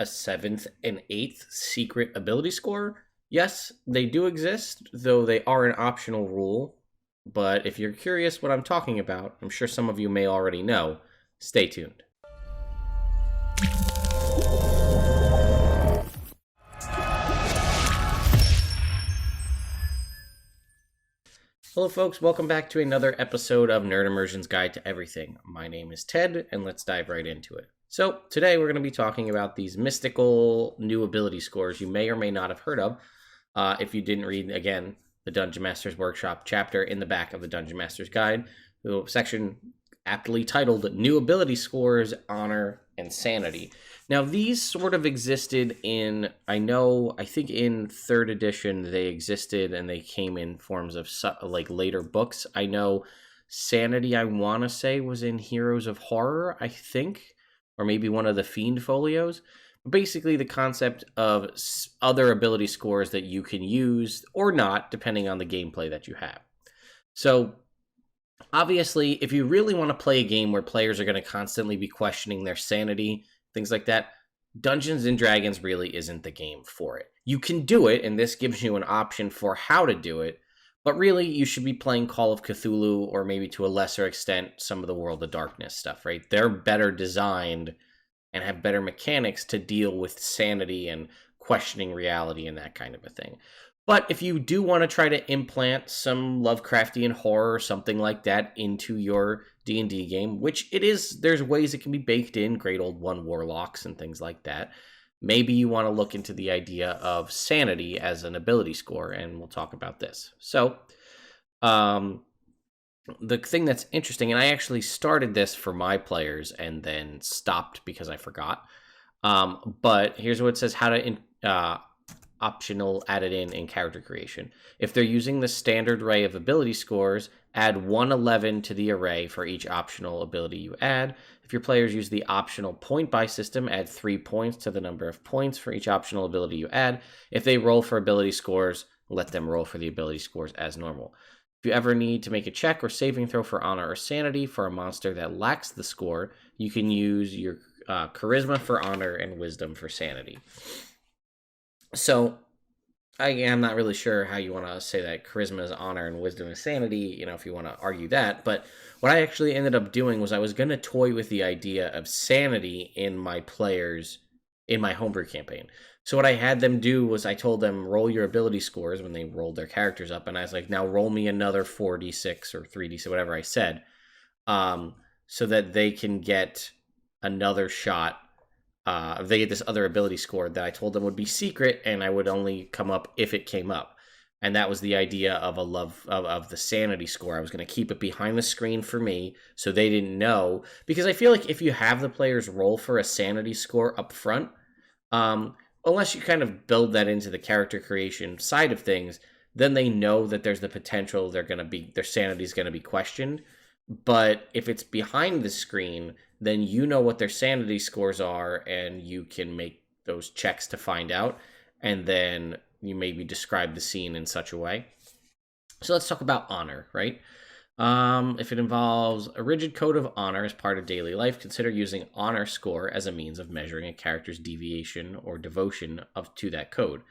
a 7th and 8th secret ability score? Yes, they do exist, though they are an optional rule. But if you're curious what I'm talking about, I'm sure some of you may already know. Stay tuned. Hello, folks. Welcome back to another episode of Nerd Immersion's Guide to Everything. My name is Ted, and let's dive right into it. So, today we're going to be talking about these mystical new ability scores you may or may not have heard of. If you didn't read, again, the Dungeon Master's Workshop chapter in the back of the Dungeon Master's Guide, the section aptly titled New Ability Scores, Honor, and Sanity. Now, these sort of existed in, I think in 3rd edition they existed and they came in forms of like later books. I know Sanity, I want to say, was in Heroes of Horror, I think, or maybe one of the Fiend folios. Basically, the concept of other ability scores that you can use or not, depending on the gameplay that you have. So, obviously, if you really want to play a game where players are going to constantly be questioning their sanity, things like that, Dungeons & Dragons really isn't the game for it. You can do it, and this gives you an option for how to do it, but really, you should be playing Call of Cthulhu, or maybe to a lesser extent, some of the World of Darkness stuff, right? They're better designed and have better mechanics to deal with sanity and questioning reality and that kind of a thing. But if you do want to try to implant some Lovecraftian horror or something like that into your D&D game, which it is, there's ways it can be baked in, great old one warlocks and things like that. Maybe you want to look into the idea of sanity as an ability score, and we'll talk about this. So, the thing that's interesting, and I actually started this for my players and then stopped because I forgot. But here's what it says: how to optional added in character creation. If they're using the standard array of ability scores, add 111 to the array for each optional ability you add. If your players use the optional point buy system, add 3 points to the number of points for each optional ability you add. If they roll for ability scores, let them roll for the ability scores as normal. If you ever need to make a check or saving throw for honor or sanity for a monster that lacks the score, you can use your charisma for honor and wisdom for sanity. So, I'm not really sure how you want to say that charisma is honor and wisdom is sanity, if you want to argue that. But what I actually ended up doing was I was going to toy with the idea of sanity in my players in my homebrew campaign. So what I had them do was I told them, roll your ability scores when they rolled their characters up. And I was like, now roll me another 4d6 or 3d6, whatever I said, so that they can get another shot. If they get this other ability score that I told them would be secret, and I would only come up if it came up. And that was the idea of of the sanity score. I was going to keep it behind the screen for me, so they didn't know. Because I feel like if you have the players roll for a sanity score up front, unless you kind of build that into the character creation side of things, then they know that there's the potential their sanity is going to be questioned. But if it's behind the screen, then you know what their sanity scores are, and you can make those checks to find out, and then you maybe describe the scene in such a way. So let's talk about honor, right? If it involves a rigid code of honor as part of daily life, consider using honor score as a means of measuring a character's deviation or devotion to that code.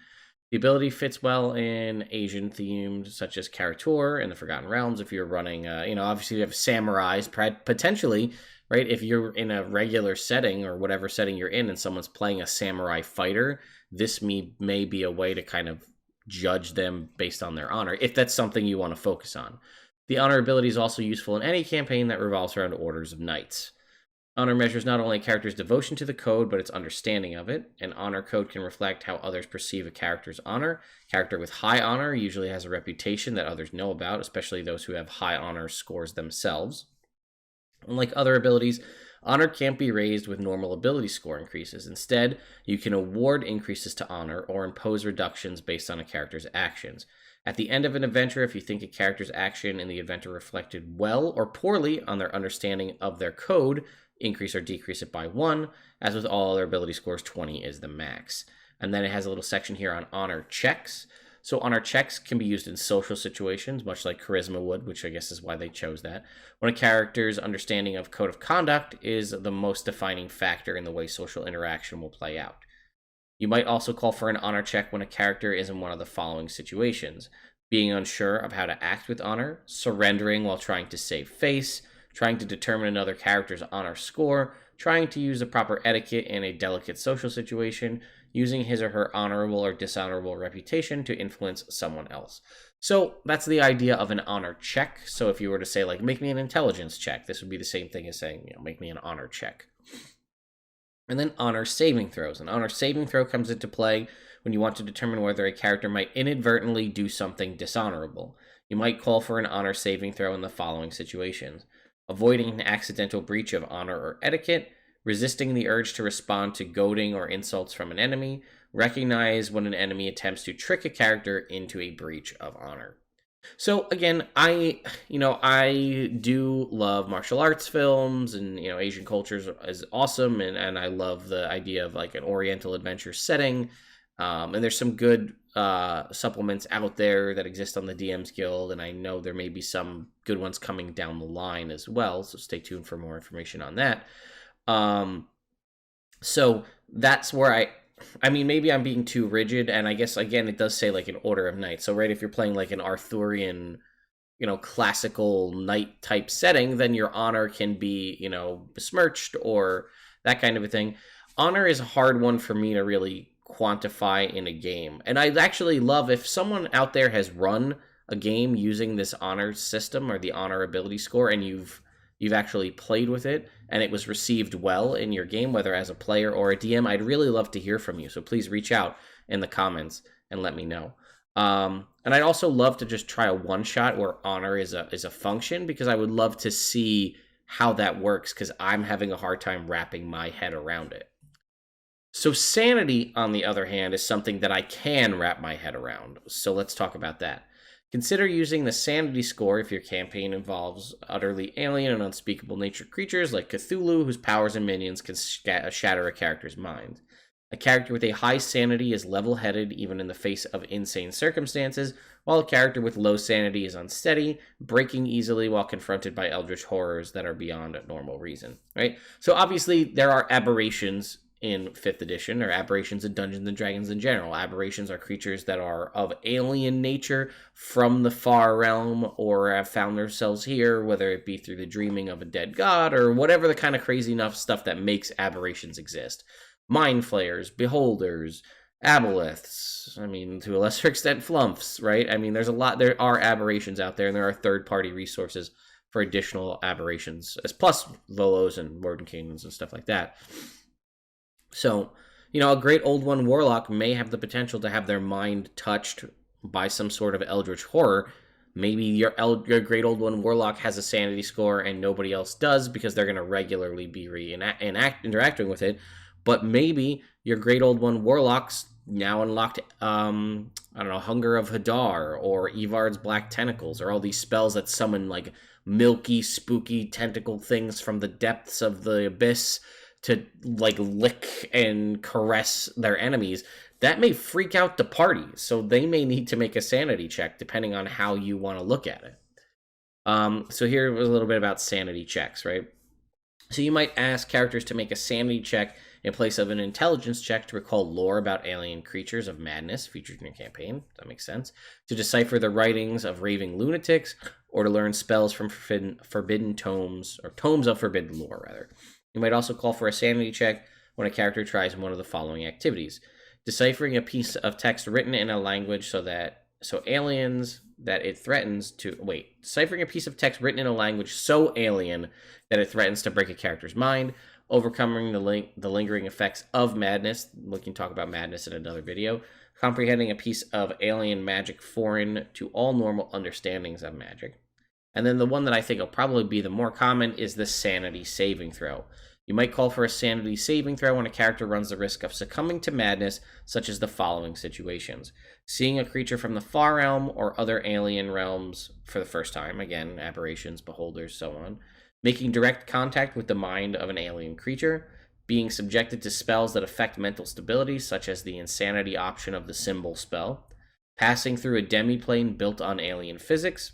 The ability fits well in Asian themes such as Karator and the Forgotten Realms. If you're running, obviously you have samurais, potentially, right? If you're in a regular setting or whatever setting you're in and someone's playing a samurai fighter, this may be a way to kind of judge them based on their honor, if that's something you want to focus on. The honor ability is also useful in any campaign that revolves around orders of knights. Honor measures not only a character's devotion to the code, but its understanding of it. An honor code can reflect how others perceive a character's honor. A character with high honor usually has a reputation that others know about, especially those who have high honor scores themselves. Unlike other abilities, honor can't be raised with normal ability score increases. Instead, you can award increases to honor or impose reductions based on a character's actions. At the end of an adventure, if you think a character's action in the adventure reflected well or poorly on their understanding of their code, increase or decrease it by 1. As with all other ability scores, 20 is the max. And then it has a little section here on honor checks. So honor checks can be used in social situations, much like charisma would, which I guess is why they chose that. When a character's understanding of code of conduct is the most defining factor in the way social interaction will play out. You might also call for an honor check when a character is in one of the following situations: being unsure of how to act with honor, surrendering while trying to save face, trying to determine another character's honor score, trying to use the proper etiquette in a delicate social situation, using his or her honorable or dishonorable reputation to influence someone else. So that's the idea of an honor check. So if you were to say, like, make me an intelligence check, this would be the same thing as saying, make me an honor check. And then honor saving throws. An honor saving throw comes into play when you want to determine whether a character might inadvertently do something dishonorable. You might call for an honor saving throw in the following situations: avoiding an accidental breach of honor or etiquette, resisting the urge to respond to goading or insults from an enemy, recognize when an enemy attempts to trick a character into a breach of honor. So again, I do love martial arts films, and Asian cultures is awesome, and I love the idea of like an Oriental adventure setting. And there's some good supplements out there that exist on the DM's Guild, and I know there may be some good ones coming down the line as well. So stay tuned for more information on that. So that's where I mean, maybe I'm being too rigid, and I guess, again, it does say, like, an order of knights. So, right, if you're playing, like, an Arthurian, classical knight type setting, then your honor can be, besmirched or that kind of a thing. Honor is a hard one for me to really quantify in a game. And I'd actually love if someone out there has run a game using this honor system or the honor ability score, and you've actually played with it and it was received well in your game, whether as a player or a DM, I'd really love to hear from you. So please reach out in the comments and let me know. And I'd also love to just try a one-shot where honor is a function, because I would love to see how that works, because I'm having a hard time wrapping my head around it. So sanity, on the other hand, is something that I can wrap my head around. So let's talk about that. Consider using the sanity score if your campaign involves utterly alien and unspeakable nature creatures like Cthulhu, whose powers and minions can shatter a character's mind. A character with a high sanity is level-headed even in the face of insane circumstances, while a character with low sanity is unsteady, breaking easily while confronted by eldritch horrors that are beyond normal reason. Right? So obviously there are aberrations in 5th edition, or aberrations in Dungeons and Dragons in general. Aberrations are creatures that are of alien nature from the far realm, or have found themselves here, whether it be through the dreaming of a dead god, or whatever the kind of crazy enough stuff that makes aberrations exist. Mind flayers, beholders, aboleths, I mean, to a lesser extent, flumps, right? I mean, there are aberrations out there, and there are third-party resources for additional aberrations, as plus Volos and Mordenkainens and stuff like that. So, a great old one warlock may have the potential to have their mind touched by some sort of eldritch horror. Maybe your great old one warlock has a sanity score and nobody else does, because they're going to regularly be interacting with it. But maybe your great old one warlock's now unlocked, Hunger of Hadar, or Evard's Black Tentacles, or all these spells that summon, like, milky, spooky tentacle things from the depths of the abyss to, like, lick and caress their enemies. That may freak out the party, so they may need to make a sanity check depending on how you want to look at it. So here was a little bit about sanity checks, right? So you might ask characters to make a sanity check in place of an intelligence check to recall lore about alien creatures of madness featured in your campaign. That makes sense. To decipher the writings of raving lunatics, or to learn spells from forbidden tomes, or tomes of forbidden lore, rather. You might also call for a sanity check when a character tries one of the following activities: deciphering a piece of text written in a language so aliens that it threatens to deciphering a piece of text written in a language so alien that it threatens to break a character's mind, overcoming the lingering effects of madness. We can talk about madness in another video. Comprehending a piece of alien magic foreign to all normal understandings of magic. And then the one that I think will probably be the more common is the sanity saving throw. You might call for a sanity saving throw when a character runs the risk of succumbing to madness, such as the following situations: seeing a creature from the far realm or other alien realms for the first time, again, aberrations, beholders, so on; making direct contact with the mind of an alien creature; being subjected to spells that affect mental stability, such as the insanity option of the symbol spell; passing through a demiplane built on alien physics;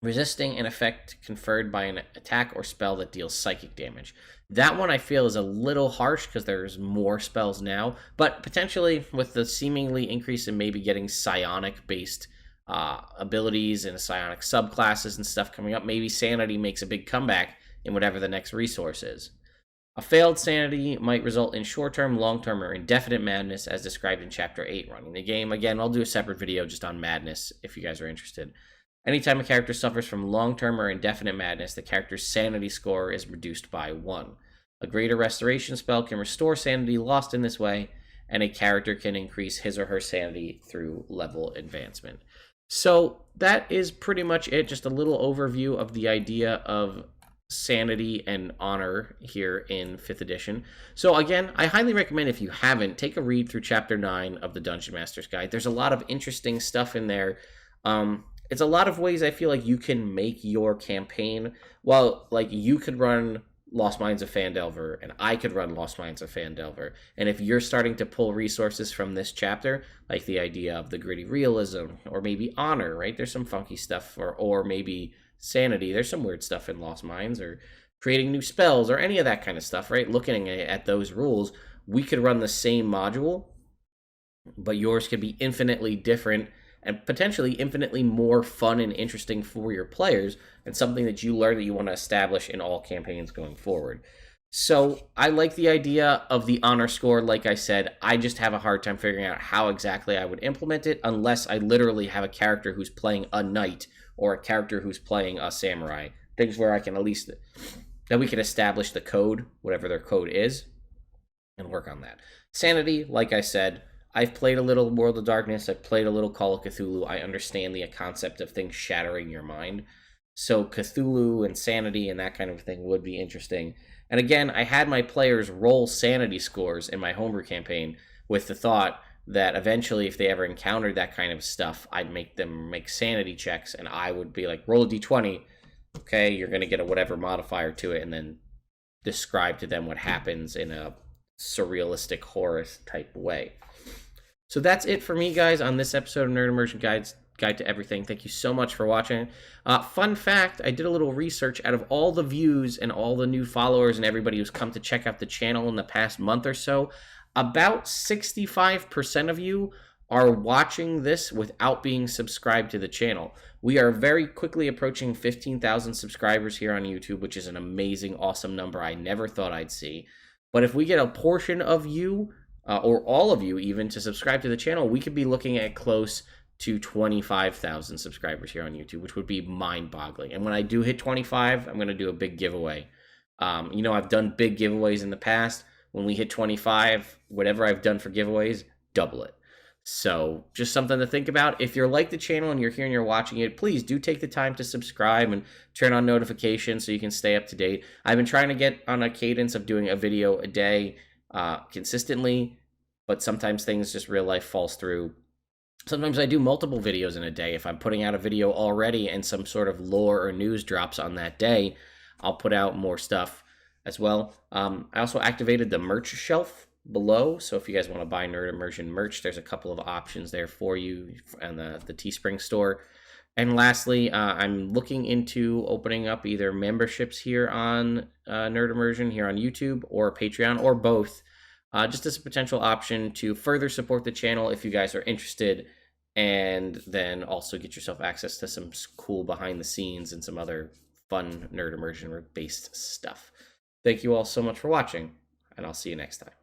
resisting an effect conferred by an attack or spell that deals psychic damage. That one I feel is a little harsh because there's more spells now, but potentially with the seemingly increase in maybe getting psionic based abilities and psionic subclasses and stuff coming up, maybe sanity makes a big comeback in whatever the next resource is. A failed sanity might result in short-term, long-term, or indefinite madness as described in Chapter 8 running the game. Again, I'll do a separate video just on madness if you guys are interested. Anytime a character suffers from long-term or indefinite madness, the character's sanity score is reduced by 1. A greater restoration spell can restore sanity lost in this way, and a character can increase his or her sanity through level advancement. So that is pretty much it. Just a little overview of the idea of sanity and honor here in 5th edition. So again, I highly recommend, if you haven't, take a read through Chapter 9 of the Dungeon Master's Guide. There's a lot of interesting stuff in there. It's a lot of ways I feel like you can make your campaign. Well, like, you could run Lost Mines of Phandelver, and I could run Lost Mines of Phandelver. And if you're starting to pull resources from this chapter, like the idea of the gritty realism, or maybe honor, right? There's some funky stuff, or maybe sanity. There's some weird stuff in Lost Mines, or creating new spells, or any of that kind of stuff, right? Looking at those rules, we could run the same module, but yours could be infinitely different and potentially infinitely more fun and interesting for your players, and something that you learn that you want to establish in all campaigns going forward. So I like the idea of the honor score. Like I said, I just have a hard time figuring out how exactly I would implement it unless I literally have a character who's playing a knight or a character who's playing a samurai. Things where I can at least, that we can establish the code, whatever their code is, and work on that. Sanity, like I said, I've played a little World of Darkness. I've played a little Call of Cthulhu. I understand the concept of things shattering your mind. So Cthulhu and sanity and that kind of thing would be interesting. And again, I had my players roll sanity scores in my homebrew campaign with the thought that eventually, if they ever encountered that kind of stuff, I'd make them make sanity checks, and I would be like, roll a d20. Okay, you're going to get a whatever modifier to it, and then describe to them what happens in a surrealistic horror type way. So that's it for me, guys, on this episode of Nerd Immersion Guide to Everything. Thank you so much for watching. Fun fact, I did a little research. Out of all the views and all the new followers and everybody who's come to check out the channel in the past month or so, about 65% of you are watching this without being subscribed to the channel. We are very quickly approaching 15,000 subscribers here on YouTube, which is an amazing, awesome number I never thought I'd see. But if we get a portion of you, or all of you even, to subscribe to the channel, we could be looking at close to 25,000 subscribers here on YouTube, which would be mind-boggling. And when I do hit 25, I'm going to do a big giveaway. You know, I've done big giveaways in the past. When we hit 25, whatever I've done for giveaways, double it. So just something to think about. If you're like the channel and you're here and you're watching it, please do take the time to subscribe and turn on notifications so you can stay up to date. I've been trying to get on a cadence of doing a video a day consistently, but sometimes things, just real life, falls through. Sometimes I do multiple videos in a day. If I'm putting out a video already and some sort of lore or news drops on that day, I'll put out more stuff as well. I also activated the merch shelf below, so if you guys want to buy Nerd Immersion merch, there's a couple of options there for you on the Teespring store. And lastly, I'm looking into opening up either memberships here on Nerd Immersion here on YouTube, or Patreon, or both, just as a potential option to further support the channel if you guys are interested, and then also get yourself access to some cool behind the scenes and some other fun Nerd Immersion based stuff. Thank you all so much for watching, and I'll see you next time.